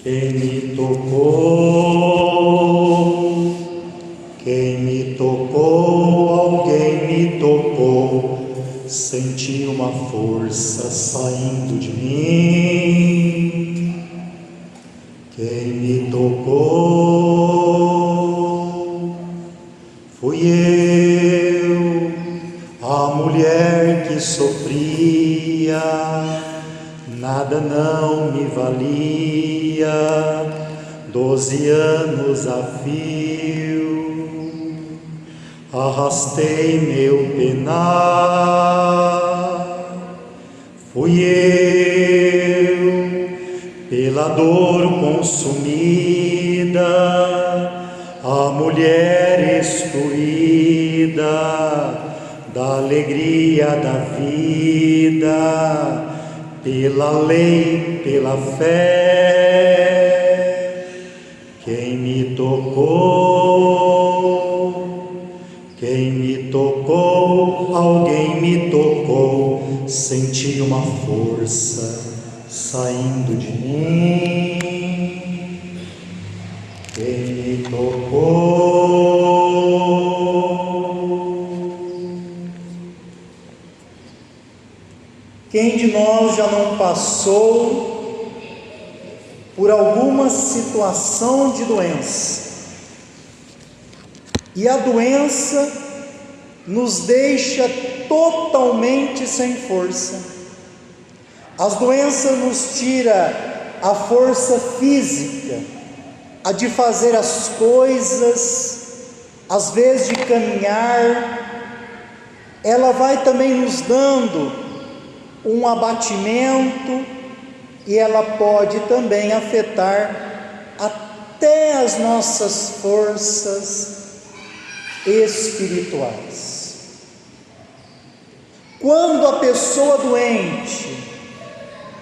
Quem me tocou? Quem me tocou? Alguém me tocou. Senti uma força saindo de mim. Quem me tocou? Fui eu, a mulher que sofria, nada não me valia, 12 anos a fio, arrastei meu penar. Fui eu, pela dor consumida, a mulher excluída da alegria da vida, pela lei, pela fé. Quem me tocou? Quem me tocou? Alguém me tocou. Senti uma força saindo de mim. Quem me tocou? Quem de nós já não passou por alguma situação de doença? E a doença nos deixa totalmente sem força. As doenças nos tiram a força física, a de fazer as coisas, às vezes de caminhar. Ela vai também nos dando um abatimento, e ela pode também afetar até as nossas forças espirituais. Quando a pessoa doente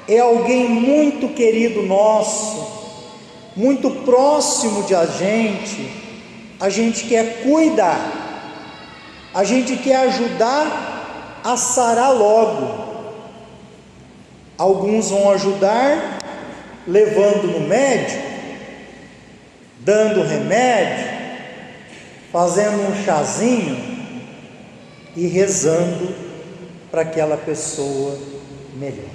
é alguém muito querido nosso, muito próximo de a gente quer cuidar, a gente quer ajudar a sarar logo. Alguns vão ajudar levando no médico, dando remédio, fazendo um chazinho e rezando para aquela pessoa melhore.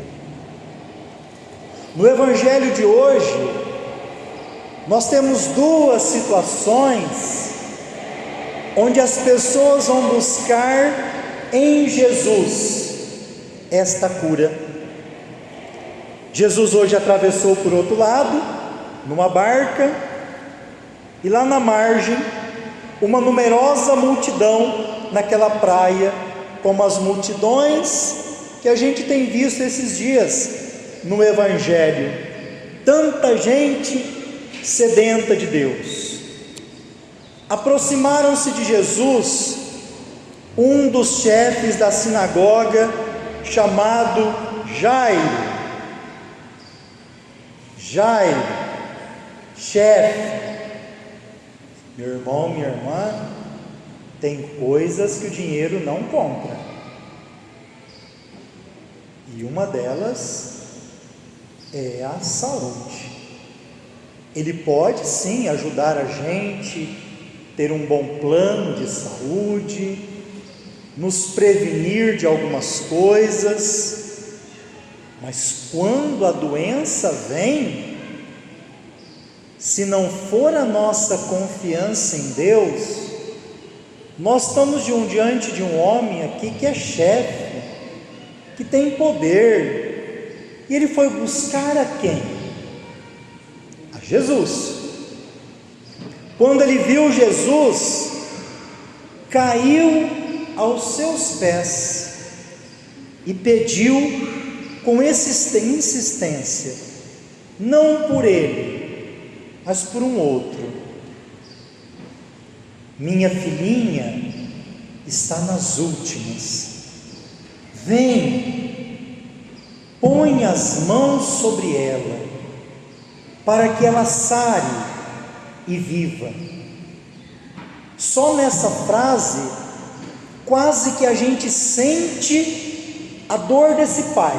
No Evangelho de hoje, nós temos duas situações onde as pessoas vão buscar em Jesus esta cura. Jesus hoje atravessou por outro lado, numa barca, e lá na margem, uma numerosa multidão naquela praia, como as multidões que a gente tem visto esses dias no Evangelho. Tanta gente sedenta de Deus. Aproximaram-se de Jesus um dos chefes da sinagoga, chamado Jairo, chefe. Meu irmão, minha irmã, tem coisas que o dinheiro não compra, e uma delas é a saúde. Ele pode sim ajudar a gente ter um bom plano de saúde, nos prevenir de algumas coisas, mas quando a doença vem, se não for a nossa confiança em Deus, nós estamos diante de um homem aqui que é chefe, que tem poder, e ele foi buscar a quem? A Jesus. Quando ele viu Jesus, caiu aos seus pés e pediu com insistência, não por ele, mas por um outro: minha filhinha está nas últimas, vem, põe as mãos sobre ela, para que ela sare e viva. Só nessa frase, quase que a gente sente a dor desse pai,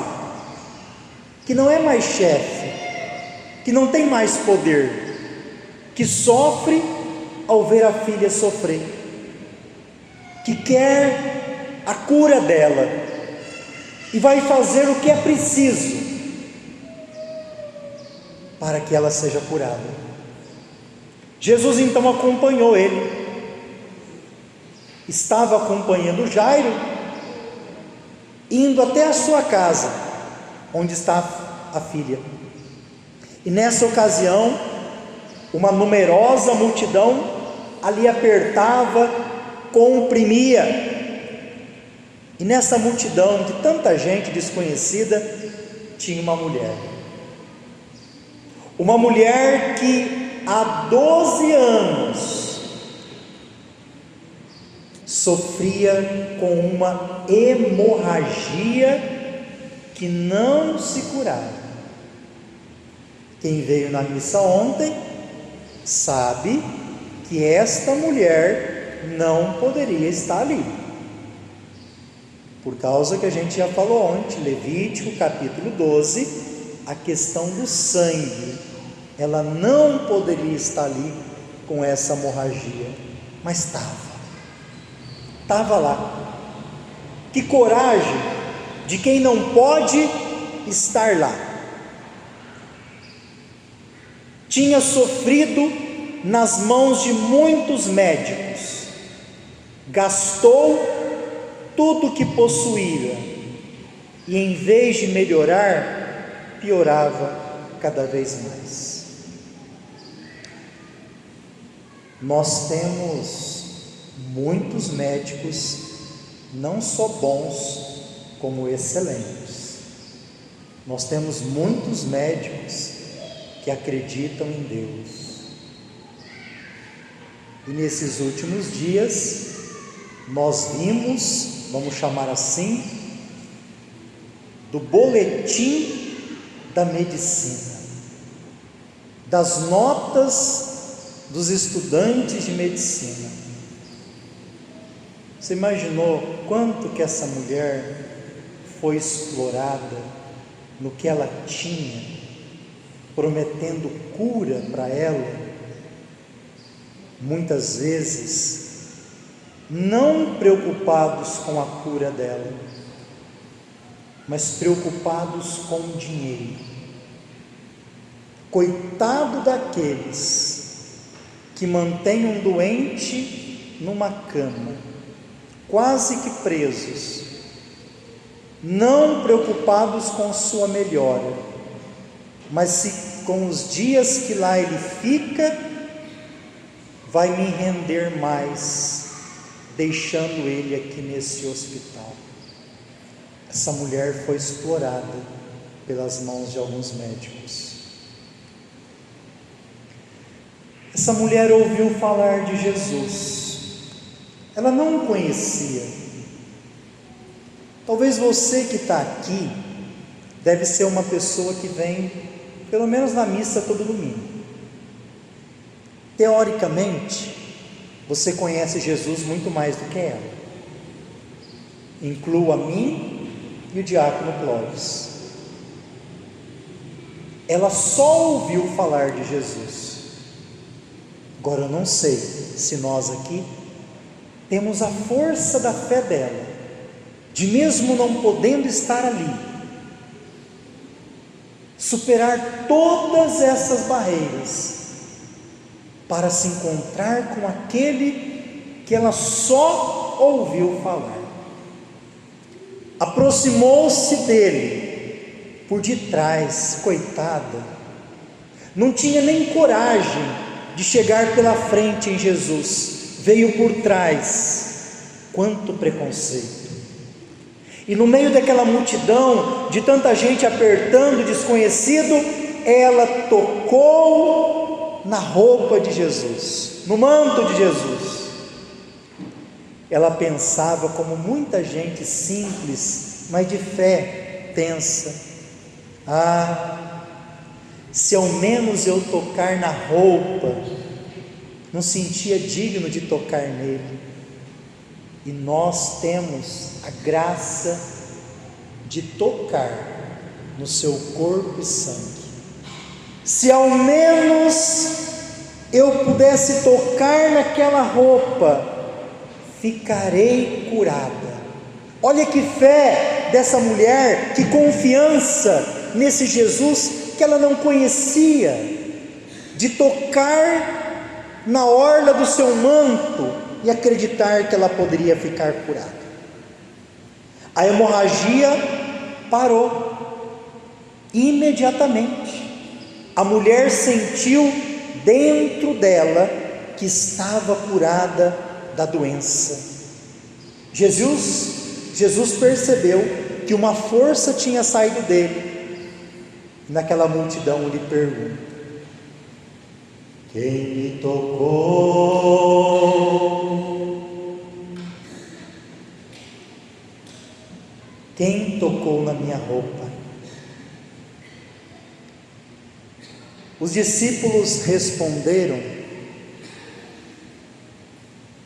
que não é mais chefe, que não tem mais poder, que sofre ao ver a filha sofrer, que quer a cura dela e vai fazer o que é preciso para que ela seja curada. Jesus então acompanhou ele, estava acompanhando Jairo, indo até a sua casa, onde está a filha. E nessa ocasião, uma numerosa multidão ali apertava, comprimia. E nessa multidão de tanta gente desconhecida, tinha uma mulher. Uma mulher que há 12 anos sofria com uma hemorragia que não se curava. Quem veio na missa ontem sabe que esta mulher não poderia estar ali, por causa que a gente já falou ontem, Levítico capítulo 12, a questão do sangue. Ela não poderia estar ali com essa hemorragia, mas estava lá. Que coragem de quem não pode estar lá. Tinha sofrido nas mãos de muitos médicos, gastou tudo que possuía e em vez de melhorar, piorava cada vez mais. Nós temos muitos médicos, não só bons, como excelentes. Nós temos muitos médicos que acreditam em Deus. E nesses últimos dias, nós vimos, vamos chamar assim, do boletim da medicina, das notas dos estudantes de medicina. Você imaginou quanto que essa mulher foi explorada no que ela tinha, prometendo cura para ela? Muitas vezes não preocupados com a cura dela, mas preocupados com o dinheiro. Coitado daqueles que mantêm um doente numa cama, quase que presos, não preocupados com sua melhora, mas se com os dias que lá ele fica, vai me render mais, deixando ele aqui nesse hospital. Essa mulher foi explorada pelas mãos de alguns médicos. Essa mulher ouviu falar de Jesus, ela não o conhecia. Talvez você que está aqui, deve ser uma pessoa que vem, pelo menos na missa todo domingo. Teoricamente, você conhece Jesus muito mais do que ela. Incluo a mim e o diácono Clóvis. Ela só ouviu falar de Jesus. Agora eu não sei se nós aqui temos a força da fé dela, de mesmo não podendo estar ali, superar todas essas barreiras para se encontrar com aquele que ela só ouviu falar. Aproximou-se dele por detrás, coitada, não tinha nem coragem de chegar pela frente em Jesus, veio por trás. Quanto preconceito! E no meio daquela multidão, de tanta gente apertando, desconhecido, ela tocou na roupa de Jesus, no manto de Jesus. Ela pensava como muita gente simples, mas de fé, pensa: se ao menos eu tocar na roupa, não sentia digno de tocar nele. E nós temos a graça de tocar no seu corpo e sangue. Se ao menos eu pudesse tocar naquela roupa, ficarei curada. Olha que fé dessa mulher, que confiança nesse Jesus que ela não conhecia, de tocar na orla do seu manto e acreditar que ela poderia ficar curada. A hemorragia parou imediatamente. A mulher sentiu dentro dela que estava curada da doença. Jesus percebeu que uma força tinha saído dele. Naquela multidão ele pergunta: quem me tocou? Quem tocou na minha roupa? Os discípulos responderam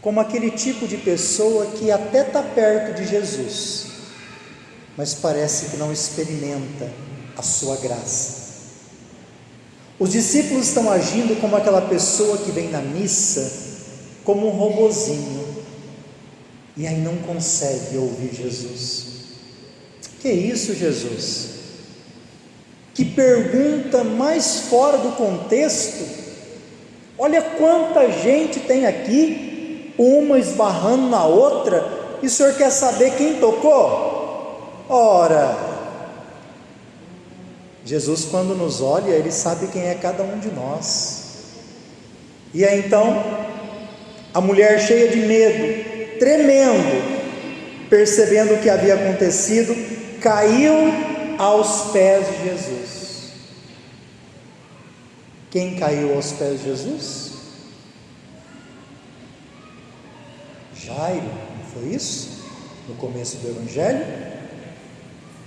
como aquele tipo de pessoa que até está perto de Jesus, mas parece que não experimenta a sua graça. Os discípulos estão agindo como aquela pessoa que vem na missa como um robozinho e aí não consegue ouvir Jesus. Que isso, Jesus? Que pergunta mais fora do contexto. Olha quanta gente tem aqui, uma esbarrando na outra, e o senhor quer saber quem tocou? Ora, Jesus, quando nos olha, ele sabe quem é cada um de nós. E aí então, a mulher cheia de medo, tremendo, percebendo o que havia acontecido, caiu aos pés de Jesus. Quem caiu aos pés de Jesus? Jairo, não foi isso? No começo do Evangelho?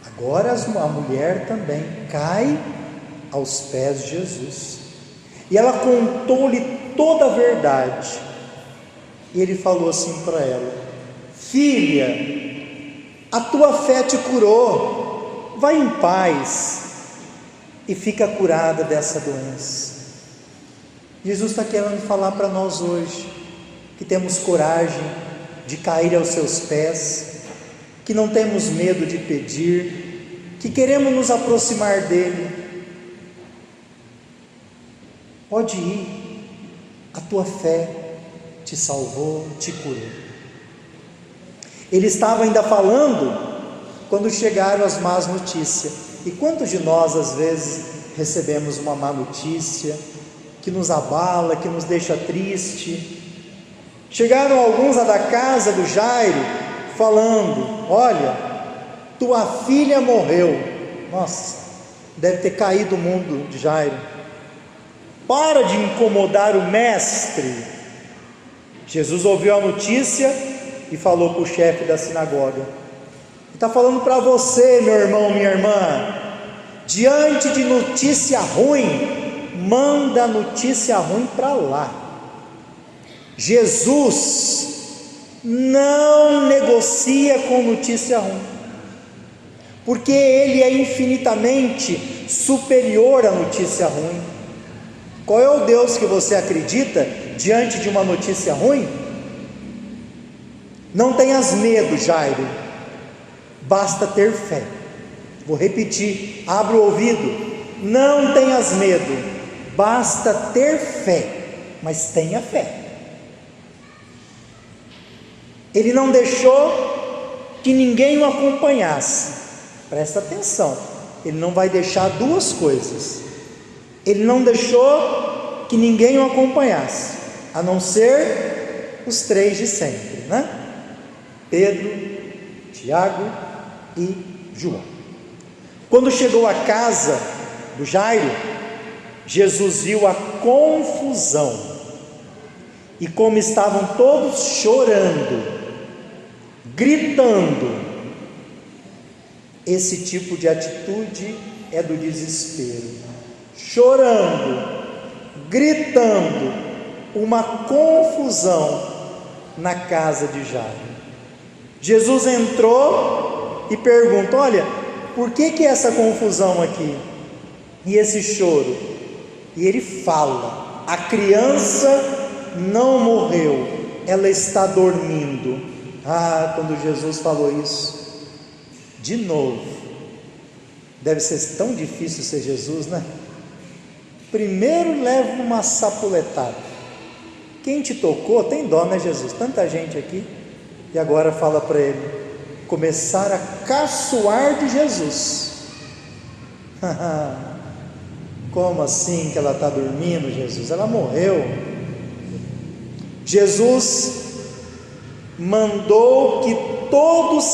Agora a mulher também cai aos pés de Jesus. E ela contou-lhe toda a verdade. E ele falou assim para ela: filha, a tua fé te curou, vai em paz e fica curada dessa doença. Jesus está querendo falar para nós hoje, que temos coragem de cair aos seus pés, que não temos medo de pedir, que queremos nos aproximar dele. Pode ir, a tua fé te salvou, te curou. Ele estava ainda falando quando chegaram as más notícias. E quantos de nós às vezes recebemos uma má notícia que nos abala, que nos deixa triste? Chegaram alguns da casa do Jairo falando: olha, tua filha morreu. Nossa, deve ter caído o mundo de Jairo. Para de incomodar o mestre. Jesus ouviu a notícia e falou para o chefe da sinagoga: está falando para você, meu irmão, minha irmã, diante de notícia ruim, manda notícia ruim para lá. Jesus não negocia com notícia ruim, porque Ele é infinitamente superior à notícia ruim. Qual é o Deus que você acredita diante de uma notícia ruim? Não tenhas medo, Jairo, basta ter fé. Vou repetir, abra o ouvido, não tenhas medo, basta ter fé, mas tenha fé. Ele não deixou que ninguém o acompanhasse. Presta atenção, ele não vai deixar duas coisas. Ele não deixou que ninguém o acompanhasse, a não ser os três de sempre, né? Pedro, Tiago e João. Quando chegou à casa do Jairo, Jesus viu a confusão e como estavam todos chorando, gritando. Esse tipo de atitude é do desespero. Chorando, gritando, uma confusão na casa de Jairo. Jesus entrou e pergunta: olha, por que essa confusão aqui? E esse choro? E ele fala: a criança não morreu, ela está dormindo. Quando Jesus falou isso, de novo, deve ser tão difícil ser Jesus, né? Primeiro leva uma sapuletada. Quem te tocou tem dó, né, Jesus? Tanta gente aqui. E agora fala para ele, começar a caçoar de Jesus. Como assim que ela está dormindo, Jesus? Ela morreu. Jesus mandou que todos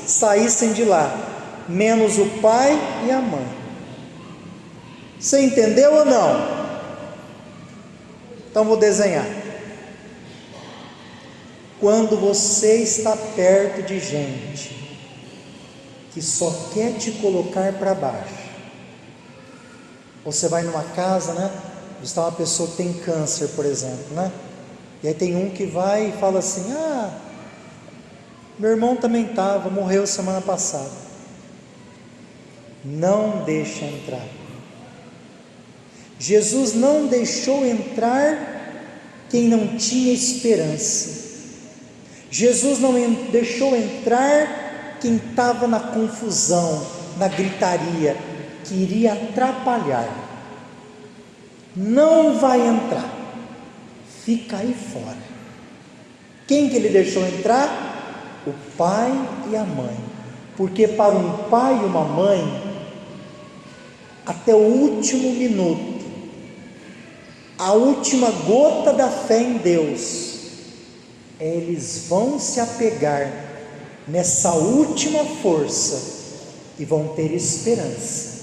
saíssem de lá, menos o pai e a mãe. Você entendeu ou não? Então vou desenhar. Quando você está perto de gente que só quer te colocar para baixo, ou você vai numa casa, né? Está uma pessoa que tem câncer, por exemplo, né? E aí tem um que vai e fala assim: meu irmão também estava, morreu semana passada. Não deixa entrar. Jesus não deixou entrar quem não tinha esperança. Jesus não deixou entrar quem estava na confusão, na gritaria, que iria atrapalhar. Não vai entrar, fica aí fora. Quem que ele deixou entrar? O pai e a mãe. Porque para um pai e uma mãe, até o último minuto, a última gota da fé em Deus, eles vão se apegar nessa última força e vão ter esperança.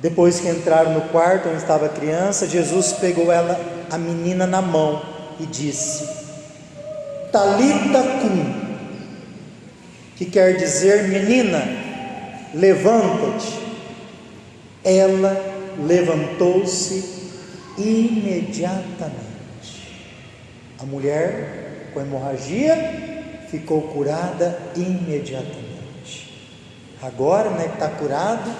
Depois que entraram no quarto onde estava a criança, Jesus pegou a menina na mão e disse: Talita cum, que quer dizer: menina, levanta-te. Ela levantou-se imediatamente. A mulher com hemorragia ficou curada imediatamente. Agora, né, que está curado,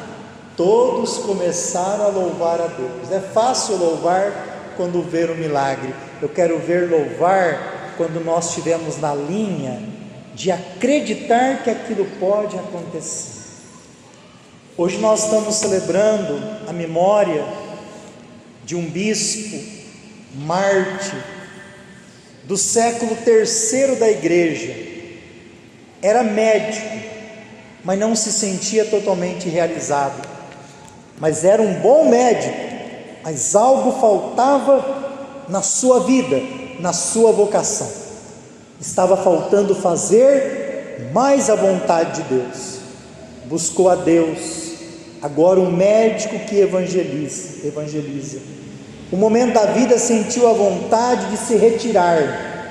todos começaram a louvar a Deus. É fácil louvar quando ver o milagre. Eu quero ver louvar quando nós estivermos na linha de acreditar que aquilo pode acontecer. Hoje nós estamos celebrando a memória de um bispo, Marte, do século III da igreja. Era médico, mas não se sentia totalmente realizado. Mas era um bom médico, mas algo faltava na sua vida, na sua vocação. Estava faltando fazer mais a vontade de Deus. Buscou a Deus. Agora um médico que evangeliza. Um momento da vida sentiu a vontade de se retirar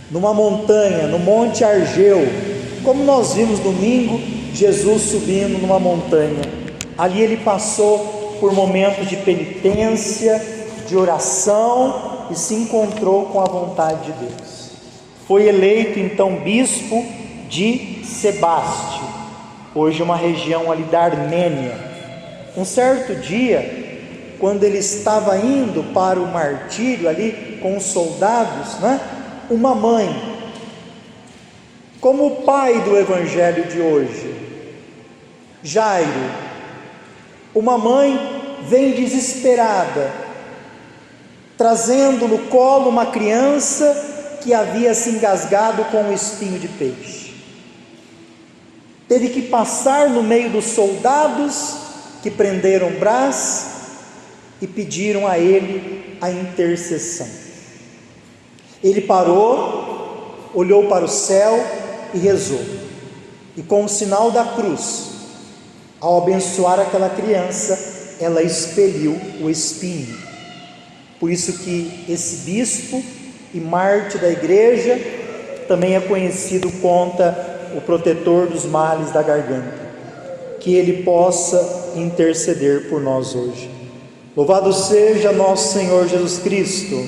numa montanha, no Monte Argeu, como nós vimos domingo, Jesus subindo numa montanha. Ali ele passou por momentos de penitência, de oração, e se encontrou com a vontade de Deus. Foi eleito então bispo de Sebaste, hoje uma região ali da Armênia. Um certo dia, quando ele estava indo para o martírio ali com os soldados, né? Uma mãe, como o pai do evangelho de hoje, Jairo, uma mãe vem desesperada, trazendo no colo uma criança que havia se engasgado com um espinho de peixe. Teve que passar no meio dos soldados que prenderam Brás e pediram a ele a intercessão. Ele parou, olhou para o céu e rezou. E com o sinal da cruz, ao abençoar aquela criança, ela expeliu o espinho. Por isso que esse bispo e mártir da igreja também é conhecido contra o protetor dos males da garganta. Que ele possa interceder por nós hoje. Louvado seja nosso Senhor Jesus Cristo.